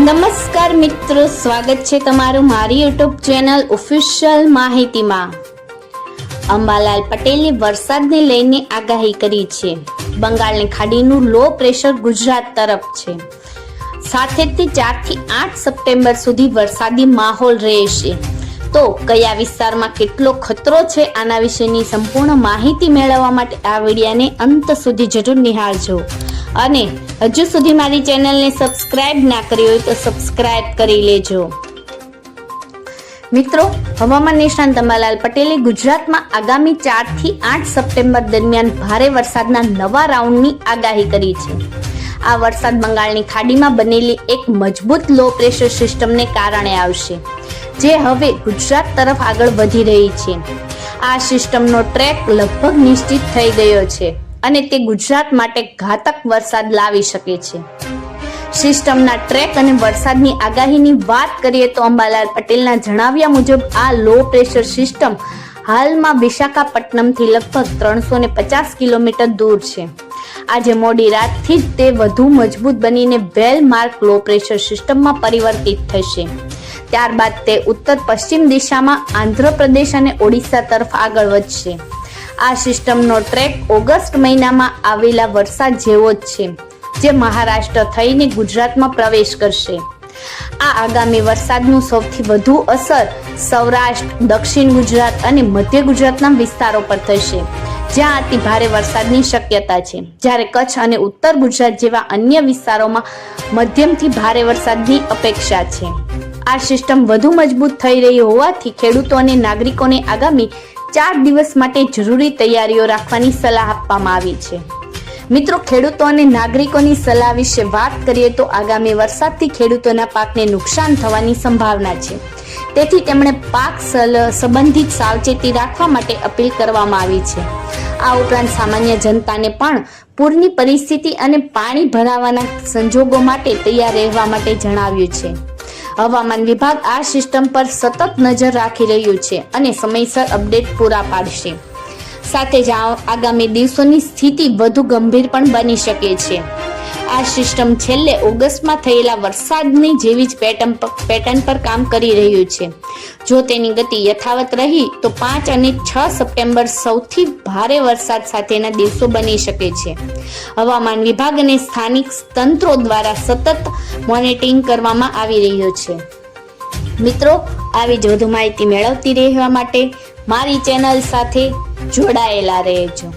નમસ્કાર મિત્રો, સ્વાગત છે તમારું મારી યુટ્યુબ ચેનલ ઓફિશિયલ માહિતીમાં। અંબાલાલ પટેલે વરસાદને લઈને આગાહી કરી છે। બંગાળની ખાડીનું લો પ્રેશર ગુજરાત તરફ છે, સાથે જ 4 થી 8 સપ્ટેમ્બર સુધી વરસાદી માહોલ રહેશે। તો કયા વિસ્તારમાં કેટલો ખતરો છે, આના વિશેની સંપૂર્ણ માહિતી મેળવવા માટે આ વિડીયોને અંત સુધી જરૂર નિહાળજો। અને હજુ સુધી મારી ચેનલને સબસ્ક્રાઇબ ના કરી હોય તો સબસ્ક્રાઇબ કરી લેજો। મિત્રો, હવામાન નિષ્ણાત અંબાલાલ પટેલે ગુજરાતમાં આગામી 4 થી 8 સપ્ટેમ્બર દરમિયાન ભારે વરસાદના નવા રાઉન્ડની આગાહી કરી છે। આ વરસાદ બંગાળની ખાડીમાં બનેલી એક મજબૂત લો પ્રેશર સિસ્ટમને કારણે આવશે, જે હવે ગુજરાત તરફ આગળ વધી રહી છે। આ સિસ્ટમનો ટ્રેક લગભગ નિશ્ચિત થઈ ગયો છે અને તે ગુજરાત માટે ઘાતક વરસાદ લાવી શકે છે। સિસ્ટમના ટ્રેક અને વરસાદની આગાહીની વાત કરીએ તો અંબાલાલ પટેલના જણાવ્યા મુજબ આ લો પ્રેશર સિસ્ટમ હાલમાં વિશાખાપટ્ટનમથી લગભગ 350 કિલોમીટર દૂર છે। આજે મોડી રાતથી જ તે વધુ મજબૂત બનીને વેલ માર્ક લો પ્રેશર સિસ્ટમમાં પરિવર્તિત થશે। ત્યારબાદ તે ઉત્તર પશ્ચિમ દિશામાં આંધ્રપ્રદેશ અને ઓડિશા તરફ આગળ વધશે। આ સિસ્ટમનો ટ્રેક ઓગસ્ટ મહિનામાં આવેલા વરસાદ જેવો જ છે, જે મહારાષ્ટ્ર થઈને ગુજરાતમાં પ્રવેશ કરશે। આ આગામી વરસાદનું સૌથી વધુ અસર સૌરાષ્ટ્ર, દક્ષિણ ગુજરાત અને મધ્ય ગુજરાતના વિસ્તારો પર થશે, જ્યાં અતિ ભારે વરસાદની શક્યતા છે, જ્યારે કચ્છ અને ઉત્તર ગુજરાત જેવા અન્ય વિસ્તારોમાં મધ્યમથી ભારે વરસાદની અપેક્ષા છે। આ સિસ્ટમ વધુ મજબૂત થઈ રહી હોવાથી ખેડૂતો અને નાગરિકોને આગામી 4 દિવસ માટે જરૂરી તૈયારીઓ રાખવાની સલાહ આપવામાં આવી છે। મિત્રો, ખેડૂતો અને નાગરિકોની સલાહ વિશે વાત કરીએ તો આગામી વરસાદથી ખેડૂતોના પાકને નુકસાન થવાની સંભાવના છે, તેથી તેમણે પાક સંબંધિત સાવચેતી રાખવા માટે અપીલ કરવામાં આવી છે। આ ઉપરાંત સામાન્ય જનતાને પણ પૂરની પરિસ્થિતિ અને પાણી ભરાવાના સંજોગો માટે તૈયાર રહેવા માટે જણાવ્યું છે। હવામાન વિભાગ આ સિસ્ટમ પર સતત નજર રાખી રહ્યું છે અને સમયસર અપડેટ પૂરા પાડશે। સાથે જ આગામી દિવસોની સ્થિતિ વધુ ગંભીર પણ બની શકે છે। આ સિસ્ટમ છેલ્લે ઓગસ્ટમાં થયેલા વરસાદની જેવી જ પેટર્ન પર કામ કરી રહ્યું છે। જો તેની ગતિ યથાવત રહી તો 5 અને 6 સપ્ટેમ્બર સૌથી ભારે વરસાદ સાથેના દિવસો બની શકે છે। હવામાન વિભાગ અને સ્થાનિક તંત્રો દ્વારા સતત મોનિટરિંગ કરવામાં આવી રહ્યું છે। મિત્રો, આવી જ વધુ માહિતી મેળવતી રહેવા માટે મારી ચેનલ સાથે જોડાયેલા રહેજો।